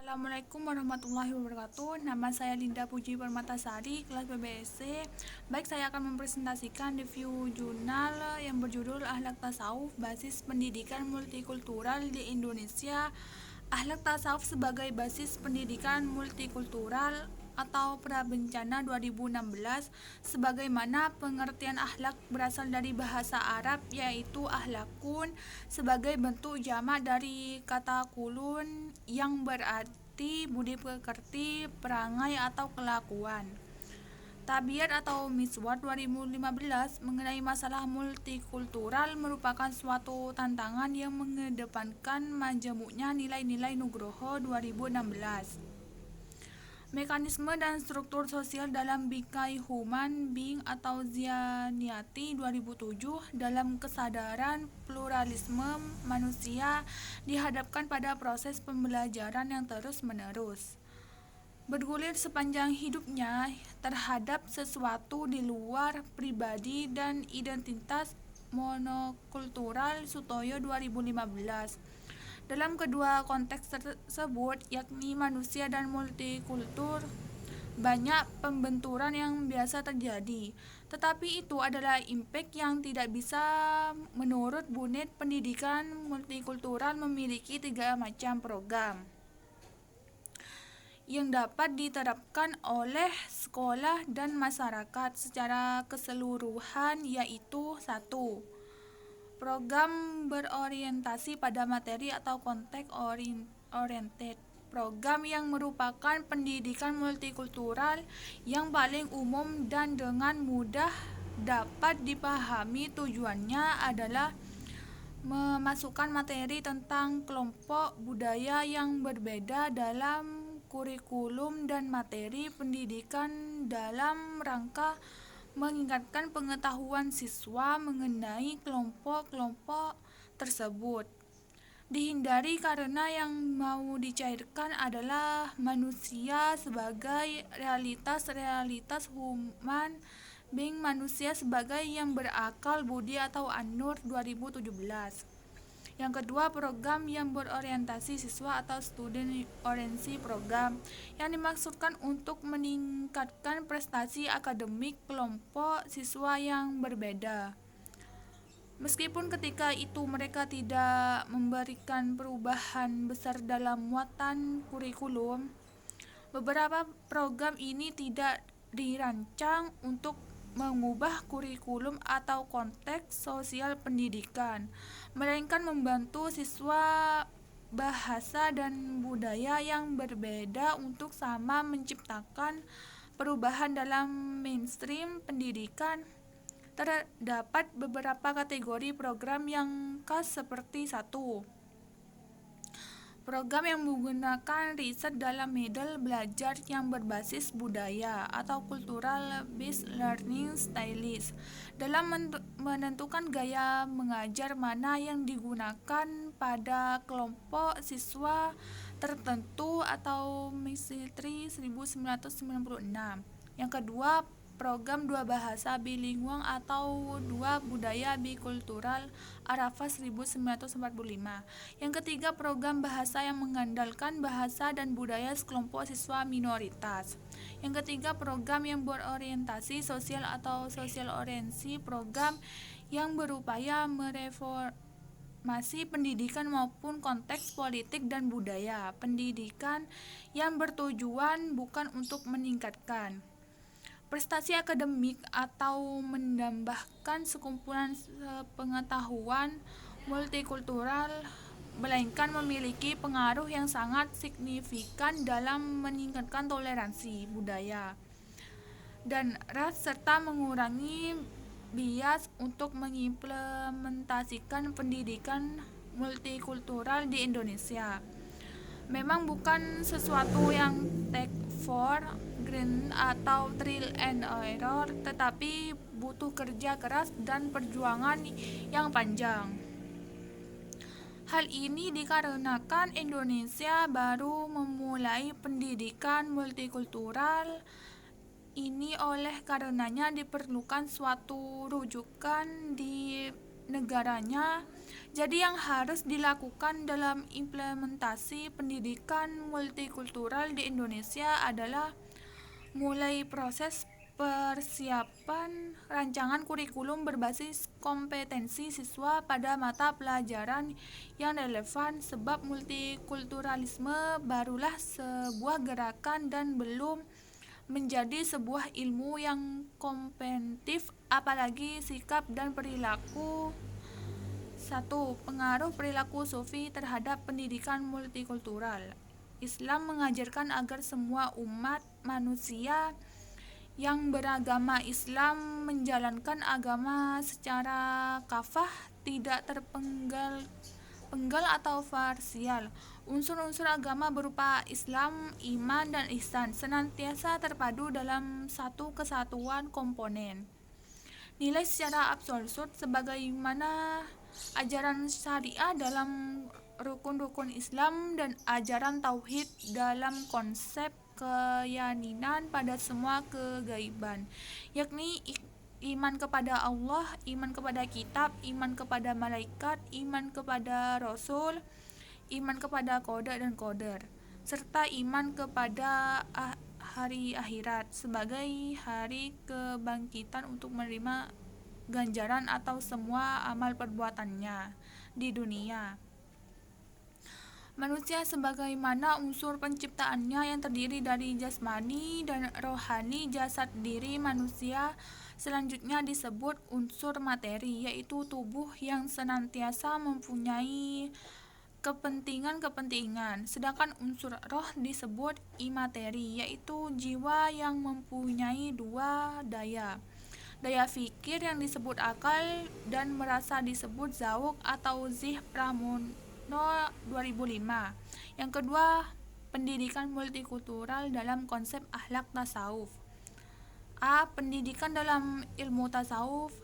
Assalamualaikum warahmatullahi wabarakatuh. Nama saya Linda Puji Permatasari, kelas PBSC. Baik, saya akan mempresentasikan review jurnal yang berjudul Akhlak Tasawuf Basis Pendidikan Multikultural di Indonesia. Akhlak Tasawuf sebagai basis pendidikan multikultural atau Prabencana 2016. Sebagaimana pengertian akhlak berasal dari bahasa Arab, yaitu akhlakun, sebagai bentuk jamak dari kata kulun yang berarti budi pekerti, perangai atau kelakuan. Tabiat atau Miswar 2015 mengenai masalah multikultural merupakan suatu tantangan yang mengedepankan majemuknya nilai-nilai Nugroho 2016. Mekanisme dan struktur sosial dalam bingkai Human Being atau Zianiati 2007 dalam kesadaran pluralisme manusia dihadapkan pada proses pembelajaran yang terus-menerus. Bergulir sepanjang hidupnya terhadap sesuatu di luar pribadi dan identitas monokultural Sutoyo 2015. Dalam kedua konteks tersebut, yakni manusia dan multikultur, banyak pembenturan yang biasa terjadi. Tetapi itu adalah impact yang tidak bisa. Menurut Bunit, pendidikan multikultural memiliki 3 macam program yang dapat diterapkan oleh sekolah dan masyarakat secara keseluruhan, yaitu 1. Program berorientasi pada materi atau context oriented. Program yang merupakan pendidikan multikultural yang paling umum dan dengan mudah dapat dipahami. Tujuannya adalah memasukkan materi tentang kelompok budaya yang berbeda dalam kurikulum dan materi pendidikan dalam rangka meningkatkan pengetahuan siswa mengenai kelompok-kelompok tersebut. Dihindari karena yang mau dicairkan adalah manusia sebagai realitas human being, manusia sebagai yang berakal budi atau An-Nur 2017. Yang kedua, program yang berorientasi siswa atau student oriented program yang dimaksudkan untuk meningkatkan prestasi akademik kelompok siswa yang berbeda. Meskipun ketika itu mereka tidak memberikan perubahan besar dalam muatan kurikulum, beberapa program ini tidak dirancang untuk mengubah kurikulum atau konteks sosial pendidikan, melainkan membantu siswa bahasa dan budaya yang berbeda untuk sama menciptakan perubahan dalam mainstream pendidikan. Terdapat beberapa kategori program yang khas seperti 1. Program yang menggunakan riset dalam model belajar yang berbasis budaya atau cultural based learning styles dalam menentukan gaya mengajar mana yang digunakan pada kelompok siswa tertentu atau Misitri 1996. Yang kedua, program 2 bahasa bilingual atau 2 budaya bikultural Arafah 1945. Yang ketiga, program bahasa yang mengandalkan bahasa dan budaya sekelompok siswa minoritas. Yang ketiga, program yang berorientasi sosial atau social orientation, program yang berupaya mereformasi pendidikan maupun konteks politik dan budaya. Pendidikan yang bertujuan bukan untuk meningkatkan prestasi akademik atau menambahkan sekumpulan pengetahuan multikultural, melainkan memiliki pengaruh yang sangat signifikan dalam meningkatkan toleransi budaya dan ras serta mengurangi bias untuk mengimplementasikan pendidikan multikultural di Indonesia. Memang bukan sesuatu yang take for granted atau trial and error, tetapi butuh kerja keras dan perjuangan yang panjang. Hal ini dikarenakan Indonesia baru memulai pendidikan multikultural ini, oleh karenanya diperlukan suatu rujukan di negaranya Jadi yang harus dilakukan dalam implementasi pendidikan multikultural di Indonesia adalah mulai proses persiapan rancangan kurikulum berbasis kompetensi siswa pada mata pelajaran yang relevan, sebab multikulturalisme barulah sebuah gerakan dan belum menjadi sebuah ilmu yang komprehensif. Apalagi sikap dan perilaku. 1. Pengaruh perilaku sufi terhadap pendidikan multikultural. Islam mengajarkan agar semua umat manusia yang beragama Islam menjalankan agama secara kafah, tidak terpenggal atau parsial. Unsur-unsur agama berupa Islam, iman, dan ihsan senantiasa terpadu dalam satu kesatuan komponen. Nilai secara absolut sebagaimana ajaran syariah dalam rukun-rukun Islam dan ajaran tauhid dalam konsep keyakinan pada semua kegaiban, yakni iman kepada Allah, iman kepada kitab, iman kepada malaikat, iman kepada rasul, iman kepada qada dan qadar, serta iman kepada hari akhirat sebagai hari kebangkitan untuk menerima ganjaran atau semua amal perbuatannya di dunia. Manusia sebagaimana unsur penciptaannya yang terdiri dari jasmani dan rohani. Jasad diri manusia selanjutnya disebut unsur materi, yaitu tubuh yang senantiasa mempunyai kepentingan-kepentingan. Sedangkan unsur roh disebut imateri, yaitu jiwa yang mempunyai dua daya. Daya fikir yang disebut akal dan merasa disebut zauk atau zih Pramono 2005. Yang kedua, pendidikan multikultural dalam konsep akhlak tasawuf. A. Pendidikan dalam ilmu tasawuf.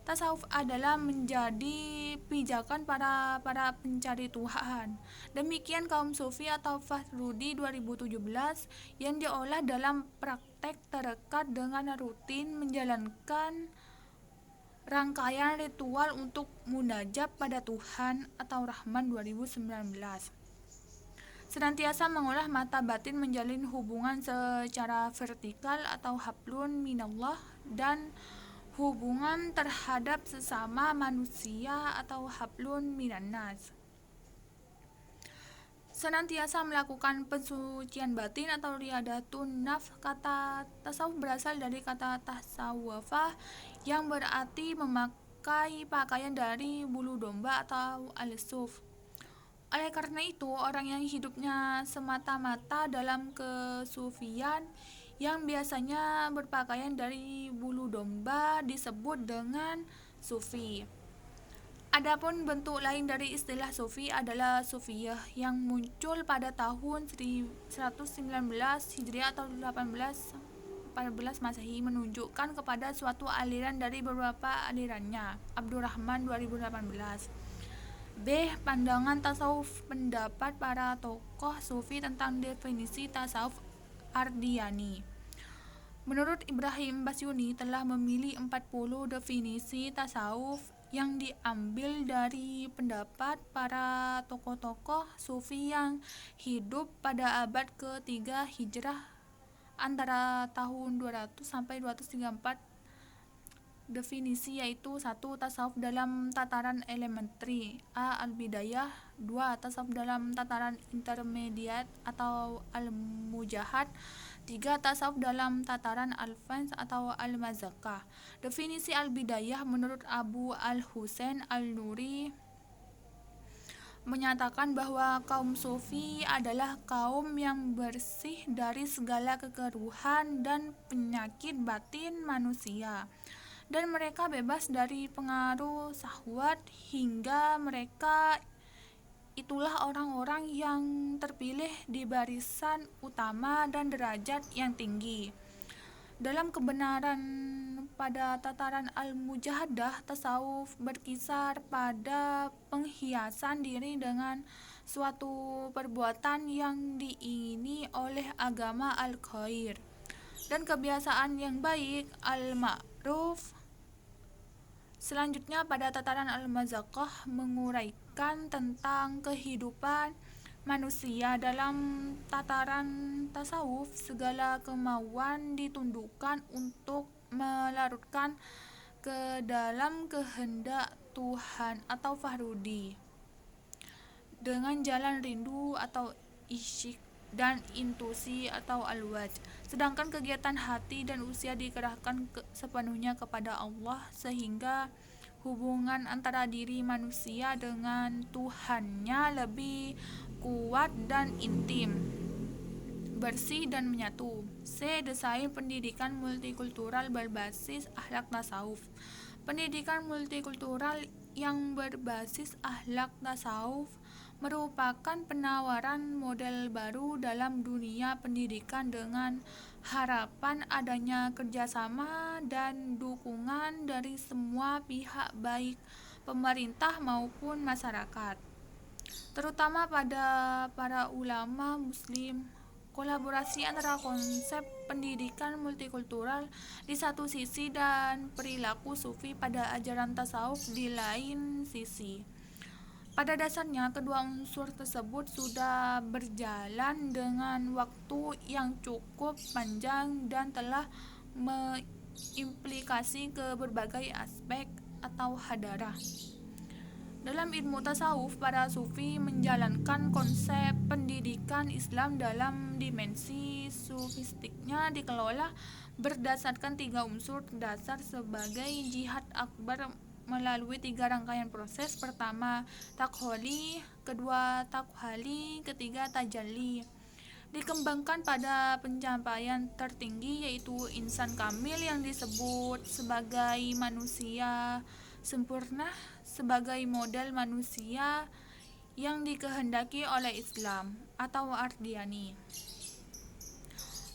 Tasawuf adalah menjadi pijakan para pencari Tuhan. Demikian kaum sufi atau Fahrudi 2017 yang diolah dalam praktek terdekat dengan rutin menjalankan rangkaian ritual untuk munajat pada Tuhan atau Rahman 2019. Senantiasa mengolah mata batin menjalin hubungan secara vertikal atau hablun minallah dan hubungan terhadap sesama manusia atau hablun minannas. Senantiasa melakukan pensucian batin atau riadatun nafs. Kata tasawuf berasal dari kata tasawwafa yang berarti memakai pakaian dari bulu domba atau al-suf. Oleh karena itu, orang yang hidupnya semata-mata dalam kesufian yang biasanya berpakaian dari bulu domba disebut dengan sufi. Adapun bentuk lain dari istilah sufi adalah sufiyah yang muncul pada tahun 119 Hijriah atau 1814 Masehi, menunjukkan kepada suatu aliran dari beberapa alirannya. Abdurrahman 2018. B. Pandangan tasawuf. Pendapat para tokoh sufi tentang definisi tasawuf Ardiyani. Menurut Ibrahim Basyuni telah memilih 40 definisi tasawuf yang diambil dari pendapat para tokoh-tokoh sufi yang hidup pada abad ke-3 Hijrah antara tahun 200 sampai 234. Definisi yaitu 1. Tasawuf dalam tataran elementer A. Al-Bidayah. 2. Tasawuf dalam tataran intermediat atau Al-Mujahad. 3. Tasawuf dalam tataran al-fans atau al-mazakah. Definisi al-bidayah menurut Abu al-Husain al-Nuri menyatakan bahwa kaum sufi adalah kaum yang bersih dari segala kekeruhan dan penyakit batin manusia, dan mereka bebas dari pengaruh syahwat, hingga mereka itulah orang-orang yang terpilih di barisan utama dan derajat yang tinggi. Dalam kebenaran pada tataran al-mujahadah, tasawuf berkisar pada penghiasan diri dengan suatu perbuatan yang diingini oleh agama al-khair dan kebiasaan yang baik al-ma'ruf Selanjutnya pada tataran Al-Mazaqah menguraikan tentang kehidupan manusia dalam tataran tasawuf. Segala kemauan ditundukkan untuk melarutkan ke dalam kehendak Tuhan atau Fahrudi dengan jalan rindu atau isyik dan intuisi atau al-waj. Sedangkan kegiatan hati dan usia dikerahkan sepenuhnya kepada Allah, sehingga hubungan antara diri manusia dengan Tuhannya lebih kuat dan intim, bersih dan menyatu. C. Desain pendidikan multikultural berbasis akhlak tasawuf. Pendidikan multikultural yang berbasis akhlak tasawuf merupakan penawaran model baru dalam dunia pendidikan dengan harapan adanya kerjasama dan dukungan dari semua pihak baik pemerintah maupun masyarakat, terutama pada para ulama muslim. Kolaborasi antara konsep pendidikan multikultural di satu sisi dan perilaku sufi pada ajaran tasawuf di lain sisi. Pada dasarnya, kedua unsur tersebut sudah berjalan dengan waktu yang cukup panjang dan telah mengimplikasi ke berbagai aspek atau hadarah. Dalam ilmu tasawuf, para sufi menjalankan konsep pendidikan Islam dalam dimensi sufistiknya dikelola berdasarkan 3 unsur dasar sebagai jihad akbar melalui 3 rangkaian proses. Pertama, takholi, kedua takhali, ketiga tajalli. Dikembangkan pada pencapaian tertinggi yaitu insan kamil yang disebut sebagai manusia sempurna sebagai model manusia yang dikehendaki oleh Islam atau Ardiyani.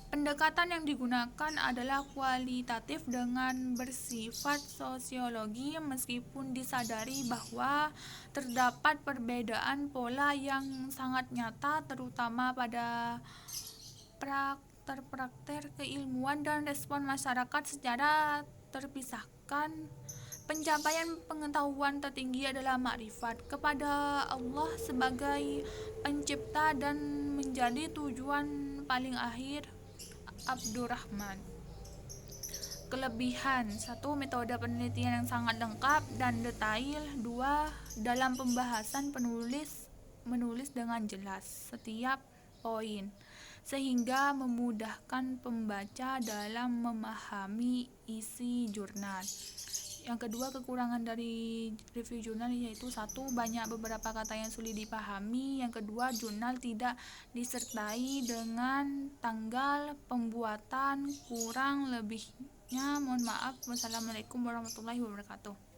Pendekatan yang digunakan adalah kualitatif dengan bersifat sosiologi, meskipun disadari bahwa terdapat perbedaan pola yang sangat nyata terutama pada praktek keilmuan dan respon masyarakat secara terpisahkan. Pencapaian pengetahuan tertinggi adalah makrifat kepada Allah sebagai pencipta dan menjadi tujuan paling akhir. Abdurrahman. Kelebihan: 1. Metode penelitian yang sangat lengkap dan detail. 2. Dalam pembahasan penulis menulis dengan jelas setiap poin, sehingga memudahkan pembaca dalam memahami isi jurnal. Yang kedua, kekurangan dari review jurnal yaitu 1. Banyak beberapa kata yang sulit dipahami. Yang kedua, jurnal tidak disertai dengan tanggal pembuatan. Kurang lebihnya mohon maaf. Wassalamualaikum warahmatullahi wabarakatuh.